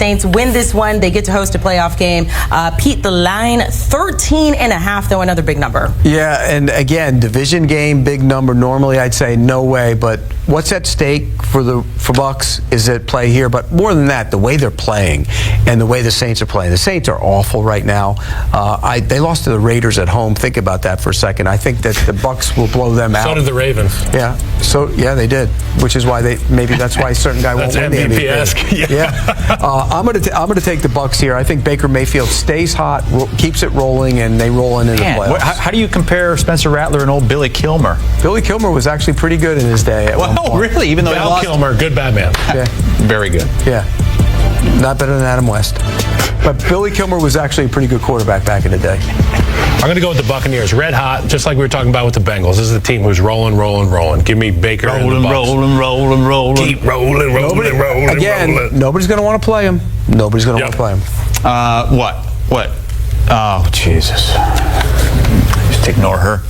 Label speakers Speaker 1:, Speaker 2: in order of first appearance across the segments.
Speaker 1: Saints win this one. They get to host a playoff game. Pete, the line 13.5, though, another big number.
Speaker 2: Yeah, and again, division game, big number. Normally I'd say no way, but what's at stake for Bucs is at play here. But more than that, the way they're playing and the way the Saints are playing. The Saints are awful right now. They lost to the Raiders at home. Think about that for a second. I think that the Bucs will blow them out.
Speaker 3: So did the Ravens.
Speaker 2: Yeah. Yeah, they did. Which is why maybe that's why a certain guy won't win the MVP. Yeah. I'm gonna take the Bucs here. I think Baker Mayfield stays hot, keeps it rolling, and they roll into the playoffs.
Speaker 4: How do you compare Spencer Rattler and old Billy Kilmer?
Speaker 2: Billy Kilmer was actually pretty good in his day.
Speaker 4: Really? Even though he lost?
Speaker 3: Kilmer, good Batman.
Speaker 2: Yeah.
Speaker 4: Very good.
Speaker 2: Yeah. Not better than Adam West. But Billy Kilmer was actually a pretty good quarterback back in the day.
Speaker 3: I'm going to go with the Buccaneers. Red hot, just like we were talking about with the Bengals. This is a team who's rolling. Give me Baker and the Bucs.
Speaker 4: Rolling.
Speaker 3: Keep rolling.
Speaker 2: Again, nobody's going to want to play him. Nobody's going to want to play him.
Speaker 4: What? Oh, Jesus. Just ignore her.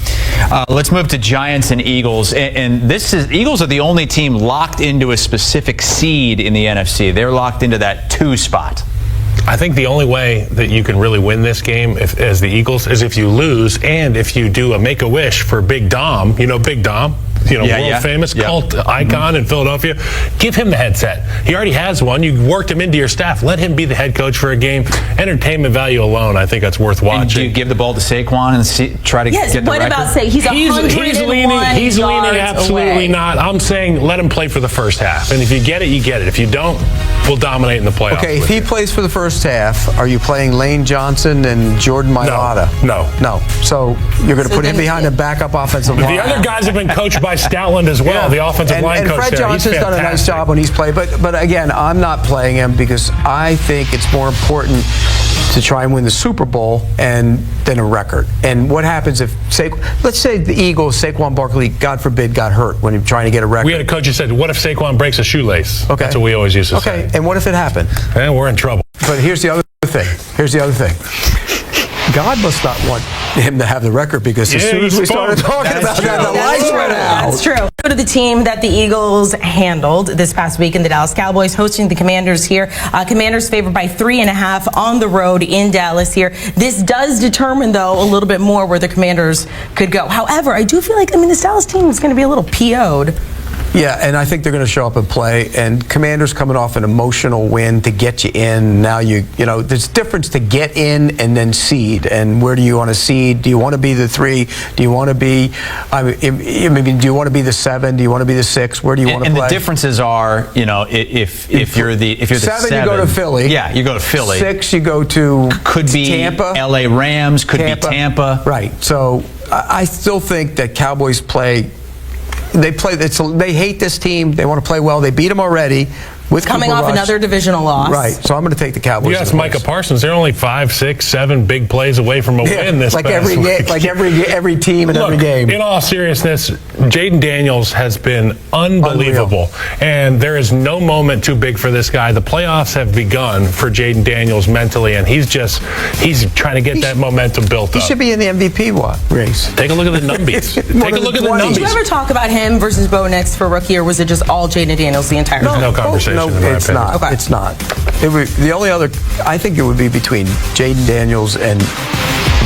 Speaker 4: Let's move to Giants and Eagles. And Eagles are the only team locked into a specific seed in the NFC. They're locked into that 2 spot.
Speaker 3: I think the only way that you can really win this game as the Eagles is if you lose and if you do a Make-A-Wish for Big Dom. You know Big Dom? World famous cult icon in Philadelphia. Give him the headset. He already has one. You worked him into your staff. Let him be the head coach for a game. Entertainment value alone, I think that's worth watching.
Speaker 4: And do you give the ball to Saquon and try to get the record?
Speaker 1: What about say he's
Speaker 3: leaning absolutely
Speaker 1: away.
Speaker 3: not. I'm saying let him play for the first half. And if you get it, you get it. If you don't, we'll dominate in the playoffs.
Speaker 2: Okay, if he plays for the first half, are you playing Lane Johnson and Jordan Mailata?
Speaker 3: No.
Speaker 2: So you're going to put him behind a backup offensive line.
Speaker 3: The other guys have been coached by Stoutland as well, the offensive line coach.
Speaker 2: And Fred
Speaker 3: there.
Speaker 2: Johnson's done a nice job when he's played. But again, I'm not playing him because I think it's more important to try and win the Super Bowl than a record. And what happens if, let's say the Eagles, Saquon Barkley, God forbid, got hurt when he was trying to get a record.
Speaker 3: We had a coach who said, what if Saquon breaks a shoelace?
Speaker 2: Okay.
Speaker 3: That's what we always used to say.
Speaker 2: Okay, and what if it happened?
Speaker 3: And we're in trouble.
Speaker 2: But here's the other thing. God must not want him to have the record because as soon as we started talking about that, the lights went out.
Speaker 1: That's true. Go to the team that the Eagles handled this past week in the Dallas Cowboys, hosting the Commanders here. Commanders favored by 3.5 on the road in Dallas here. This does determine, though, a little bit more where the Commanders could go. However, I do feel like, this Dallas team is going to be a little PO'd.
Speaker 2: Yeah, and I think they're going to show up and play. And Commanders coming off an emotional win to get you in. Now there's a difference to get in and then seed. And where do you want to seed? Do you want to be the 3? Do you want to be? Do you want to be the 7? Do you want to be the 6? Where do you want to play?
Speaker 4: And the differences are, if you're the
Speaker 2: 7, you go to Philly.
Speaker 4: Yeah, you go to Philly.
Speaker 2: 6, you go to
Speaker 4: Tampa. L.A. Rams. Could be Tampa.
Speaker 2: Right. So I still think that Cowboys play. They hate this team. They want to play well. They beat them already.
Speaker 1: Coming off another divisional loss.
Speaker 2: Right. So I'm going to take the Cowboys.
Speaker 3: Yes, Micah Parsons. They're only 5, 6, 7 big plays away from a win this past week.
Speaker 2: Like every team in every game.
Speaker 3: In all seriousness, Jaden Daniels has been unbelievable. And there is no moment too big for this guy. The playoffs have begun for Jaden Daniels mentally, and he's trying to get that momentum built up.
Speaker 2: He should be in the MVP race.
Speaker 3: Take a look at the numbies. Take a look at the numbers.
Speaker 1: Did you ever talk about him versus Bo Nix for rookie, or was it just all Jaden Daniels the entire time?
Speaker 3: No conversation.
Speaker 2: No, it's not. Okay. It's not. The only other, I think it would be between Jaden Daniels and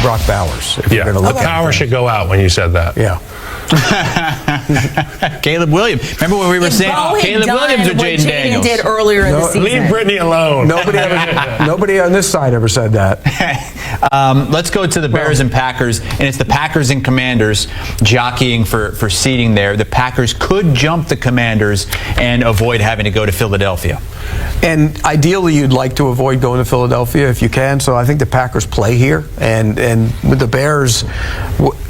Speaker 2: Brock Bowers. If you're going to look at
Speaker 3: Power should go out when you said that.
Speaker 2: Yeah.
Speaker 4: Caleb Williams. Remember when we were saying Caleb Williams or Jaden Daniels?
Speaker 1: Did earlier in the season.
Speaker 3: Leave Brittany alone.
Speaker 2: Nobody on this side ever said that.
Speaker 4: Let's go to the Bears and Packers, and it's the Packers and Commanders jockeying for seeding there. The Packers could jump the Commanders and avoid having to go to Philadelphia.
Speaker 2: And ideally, you'd like to avoid going to Philadelphia if you can. So I think the Packers play here. And with the Bears,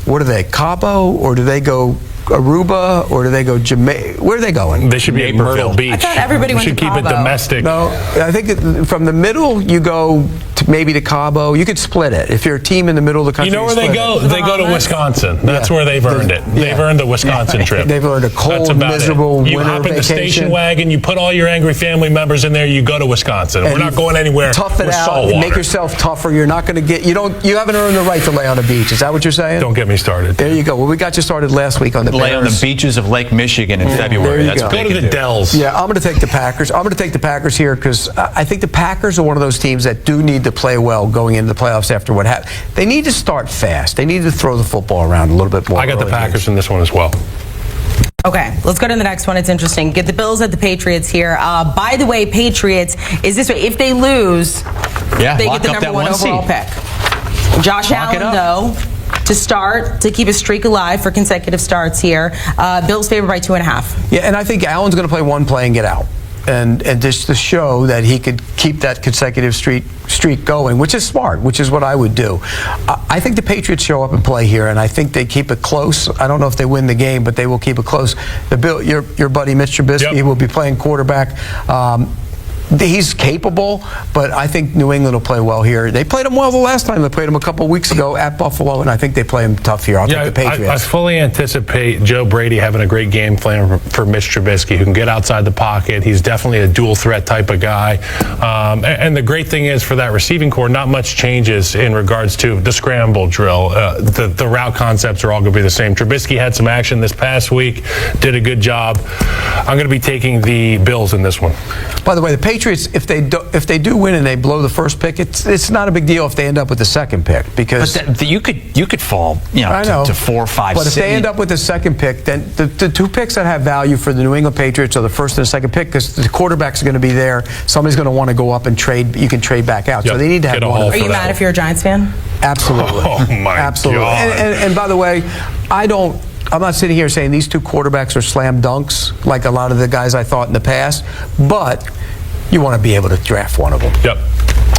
Speaker 2: what are they, Cabo, or do they go Aruba, or do they go Jamaica? Where are they going?
Speaker 3: They should be at Myrtle Beach.
Speaker 1: I thought everybody went to
Speaker 3: keep
Speaker 1: Cabo.
Speaker 3: it domestic.
Speaker 2: No, I think from the middle you go to maybe to Cabo. You could split it. If you're a team in the middle of the country,
Speaker 3: you know where they go?
Speaker 2: It.
Speaker 3: They go to Wisconsin. That's where they've earned it. They've earned the Wisconsin trip.
Speaker 2: They've earned a cold, miserable winter vacation.
Speaker 3: You hop in the station wagon, you put all your angry family members in there, you go to Wisconsin. We're not going anywhere.
Speaker 2: Tough it out. Make yourself tougher. You're not going to get. You haven't earned the right to lay on the beach. Is that what you're saying?
Speaker 3: Don't get me started.
Speaker 2: There you go. Well, we got you started last week on the
Speaker 4: lay on the beaches of Lake Michigan in February.
Speaker 3: That's go to the Dells.
Speaker 2: Yeah, I'm going to take the Packers. I'm going to take the Packers here because I think the Packers are one of those teams that do need to play well going into the playoffs after what happened. They need to start fast. They need to throw the football around a little bit more.
Speaker 3: I got the Packers in this one as well.
Speaker 1: Okay, let's go to the next one. It's interesting. Get the Bills at the Patriots here. By the way, Patriots is this way. If they lose, they get the number one overall pick. Josh Allen, though, to start, to keep a streak alive for consecutive starts here. Bills favored by 2.5.
Speaker 2: Yeah, and I think Allen's going to play one play and get out. And just to show that he could keep that consecutive streak going, which is smart, which is what I would do. I think the Patriots show up and play here, and I think they keep it close. I don't know if they win the game, but they will keep it close. Your buddy Mitch Trubisky will be playing quarterback. He's capable, but I think New England will play well here. They played him well the last time. They played him a couple of weeks ago at Buffalo, and I think they play him tough here. I'll take the Patriots.
Speaker 3: I fully anticipate Joe Brady having a great game plan for Mitch Trubisky, who can get outside the pocket. He's definitely a dual threat type of guy. And the great thing is for that receiving core, not much changes in regards to the scramble drill. The route concepts are all going to be the same. Trubisky had some action this past week, did a good job. I'm going to be taking the Bills in this one.
Speaker 2: By the way, the Patriots, if they do win and they blow the first pick, it's not a big deal if they end up with the second pick because
Speaker 4: you could fall to 4, 5, 6.
Speaker 2: But if they end up with the second pick, then the two picks that have value for the New England Patriots are the first and the second pick because the quarterback's going to be there. Somebody's going to want to go up and trade. You can trade back out. So they need to have one.
Speaker 1: Are you mad if you're a Giants fan?
Speaker 2: Absolutely.
Speaker 3: Oh my
Speaker 2: God. And by the way, I'm not sitting here saying these two quarterbacks are slam dunks like a lot of the guys I thought in the past, but you want to be able to draft one of them.
Speaker 3: Yep.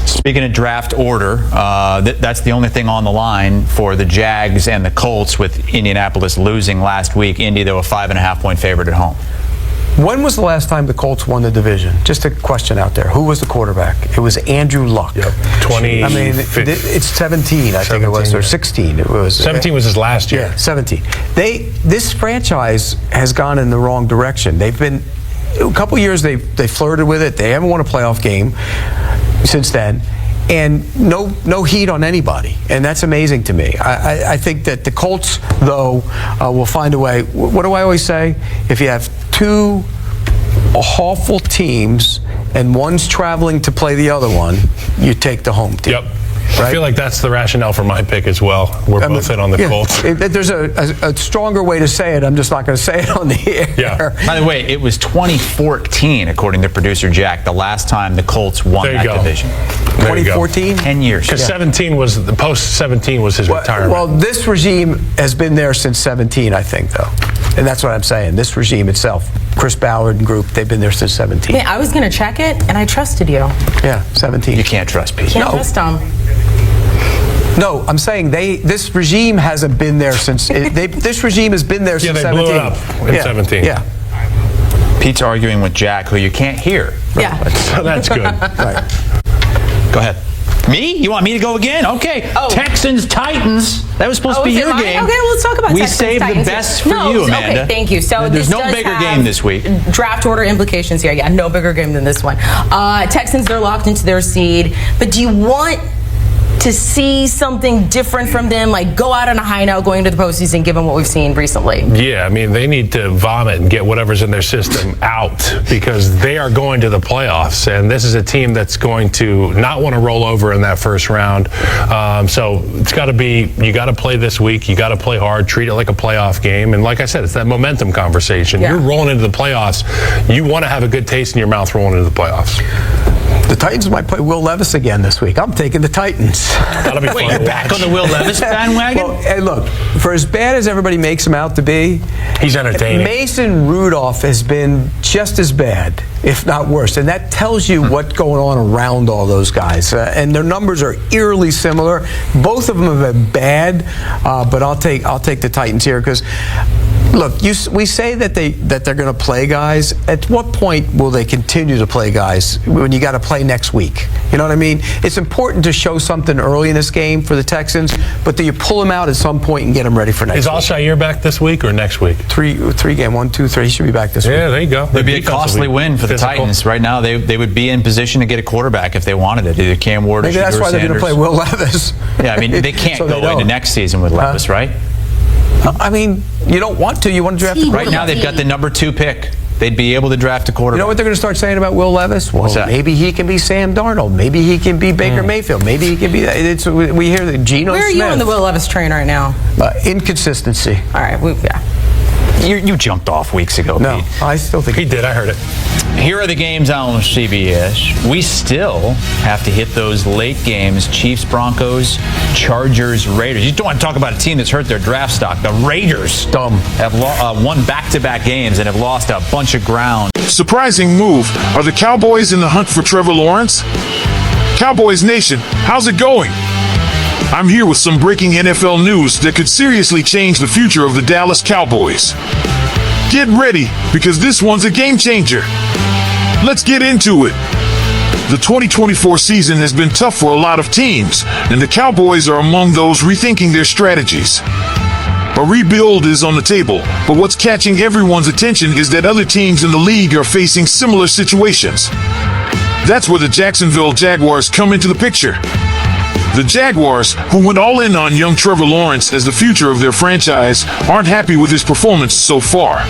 Speaker 4: Speaking of draft order, that's the only thing on the line for the Jags and the Colts with Indianapolis losing last week. Indy, though, a 5.5-point favorite at home.
Speaker 2: When was the last time the Colts won the division? Just a question out there. Who was the quarterback? It was Andrew Luck.
Speaker 3: Yep.
Speaker 2: It's 17, I think it was, or 16. It was
Speaker 3: 17 was his last year.
Speaker 2: Yeah, 17. This franchise has gone in the wrong direction. They've been a couple years they flirted with it. They haven't won a playoff game since then. And no heat on anybody, and that's amazing to me. I think that the Colts, though, will find a way. What do I always say? If you have two awful teams and one's traveling to play the other one, you take the home team.
Speaker 3: Yep.
Speaker 2: Right?
Speaker 3: I feel like that's the rationale for my pick as well. We're both in on the Colts.
Speaker 2: There's a stronger way to say it. I'm just not going to say it on the air.
Speaker 3: Yeah.
Speaker 4: By the way, it was 2014, according to producer Jack, the last time the Colts won that division.
Speaker 2: 2014?
Speaker 4: 10 years.
Speaker 3: Because 17 was the post-17 was his retirement.
Speaker 2: Well, this regime has been there since 17, I think, though. And that's what I'm saying. This regime itself, Chris Ballard and group, they've been there since 17.
Speaker 1: Yeah, I was going to check it, and I trusted you.
Speaker 2: Yeah, 17.
Speaker 4: You can't trust Pete.
Speaker 1: Can't trust them.
Speaker 2: No, I'm saying this regime hasn't been there since. This regime has been there since 17.
Speaker 3: Yeah, they blew it up in 17.
Speaker 2: Yeah.
Speaker 4: Pete's arguing with Jack, who you can't hear.
Speaker 1: Yeah.
Speaker 3: So that's good.
Speaker 2: Right.
Speaker 4: Go ahead. Me? You want me to go again? Okay. Oh. Texans, Titans. That was supposed to be your game.
Speaker 1: Okay, well, let's talk about Texans,
Speaker 4: Titans. We saved the best for you, Amanda.
Speaker 1: Okay, thank you. So
Speaker 4: there's no bigger game this week.
Speaker 1: Draft order implications here. Yeah, no bigger game than this one. Texans, they're locked into their seed. But do you want to see something different from them, like go out on a high note going into the postseason, given what we've seen recently?
Speaker 3: Yeah, I mean, they need to vomit and get whatever's in their system out because they are going to the playoffs, and this is a team that's going to not want to roll over in that first round. So it's got to be, you got to play this week, you got to play hard, treat it like a playoff game, and like I said, it's that momentum conversation. Yeah. You're rolling into the playoffs, you want to have a good taste in your mouth rolling into the playoffs.
Speaker 2: The Titans might play Will Levis again this week. I'm taking the Titans.
Speaker 3: That'll be fun.
Speaker 4: Wait, you're back on the Will Levis bandwagon?
Speaker 2: Well, hey, look, for as bad as everybody makes him out to be,
Speaker 3: he's entertaining.
Speaker 2: Mason Rudolph has been just as bad, if not worse. And that tells you what's going on around all those guys. And their numbers are eerily similar. Both of them have been bad, but I'll take the Titans here because Look, we say that they're going to play guys. At what point will they continue to play guys when you got to play next week? You know what I mean? It's important to show something early in this game for the Texans, but then you pull them out at some point and get them ready for next week.
Speaker 3: Is Alshire back this week or next week?
Speaker 2: Three game, 1, 2, 3. He should be back this week.
Speaker 3: Yeah, there you go.
Speaker 4: It'd be a costly win for the Titans. Right now, they would be in position to get a quarterback if they wanted it. Either Cam Ward or
Speaker 2: Maybe that's why they're going to play Will Levis.
Speaker 4: Yeah, I mean, they can't go into next season with Levis, right?
Speaker 2: I mean, you don't want to. You want to draft a quarterback.
Speaker 4: Right now, they've got the number 2 pick. They'd be able to draft a quarterback.
Speaker 2: You know what they're going to start saying about Will Levis? Well, maybe he can be Sam Darnold. Maybe he can be Baker Mayfield. Maybe he can be that. We hear that Geno Smith.
Speaker 1: Where are you on the Will Levis train right now?
Speaker 2: Inconsistency.
Speaker 1: All right,
Speaker 4: You jumped off weeks ago,
Speaker 2: No,
Speaker 4: Pete.
Speaker 2: I still think
Speaker 3: he did. I heard it.
Speaker 4: Here are the games on CBS. We still have to hit those late games. Chiefs, Broncos, Chargers, Raiders. You don't want to talk about a team that's hurt their draft stock. The Raiders have won back-to-back games and have lost a bunch of ground.
Speaker 5: Surprising move. Are the Cowboys in the hunt for Trevor Lawrence? Cowboys Nation, how's it going? I'm here with some breaking NFL news that could seriously change the future of the Dallas Cowboys. Get ready, because this one's a game changer. Let's get into it. The 2024 season has been tough for a lot of teams, and the Cowboys are among those rethinking their strategies. A rebuild is on the table, but what's catching everyone's attention is that other teams in the league are facing similar situations. That's where the Jacksonville Jaguars come into the picture. The Jaguars, who went all in on young Trevor Lawrence as the future of their franchise, aren't happy with his performance so far.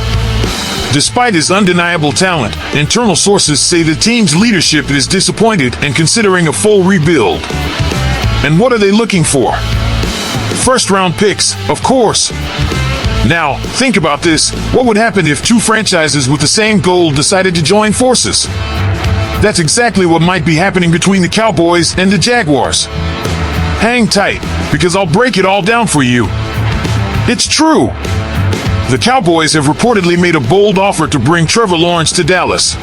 Speaker 5: Despite his undeniable talent, internal sources say the team's leadership is disappointed and considering a full rebuild. And what are they looking for? First-round picks, of course. Now, think about this. What would happen if 2 franchises with the same goal decided to join forces? That's exactly what might be happening between the Cowboys and the Jaguars. Hang tight, because I'll break it all down for you. It's true. The Cowboys have reportedly made a bold offer to bring Trevor Lawrence to Dallas.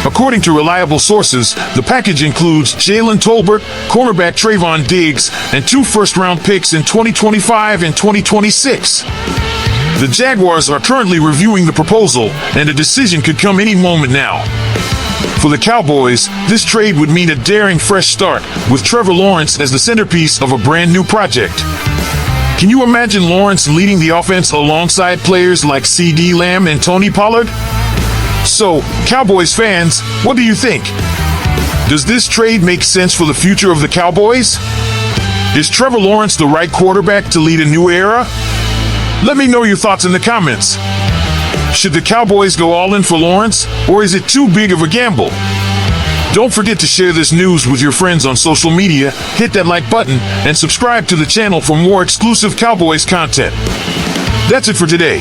Speaker 5: According to reliable sources, the package includes Jalen Tolbert, cornerback Trayvon Diggs, and 2 first-round picks in 2025 and 2026. The Jaguars are currently reviewing the proposal, and a decision could come any moment now. For the Cowboys, this trade would mean a daring fresh start, with Trevor Lawrence as the centerpiece of a brand new project. Can you imagine Lawrence leading the offense alongside players like C.D. Lamb and Tony Pollard? So, Cowboys fans, what do you think? Does this trade make sense for the future of the Cowboys? Is Trevor Lawrence the right quarterback to lead a new era? Let me know your thoughts in the comments. Should the Cowboys go all in for Lawrence, or is it too big of a gamble? Don't forget to share this news with your friends on social media, hit that like button, and subscribe to the channel for more exclusive Cowboys content. That's it for today.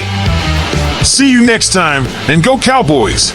Speaker 5: See you next time, and go Cowboys!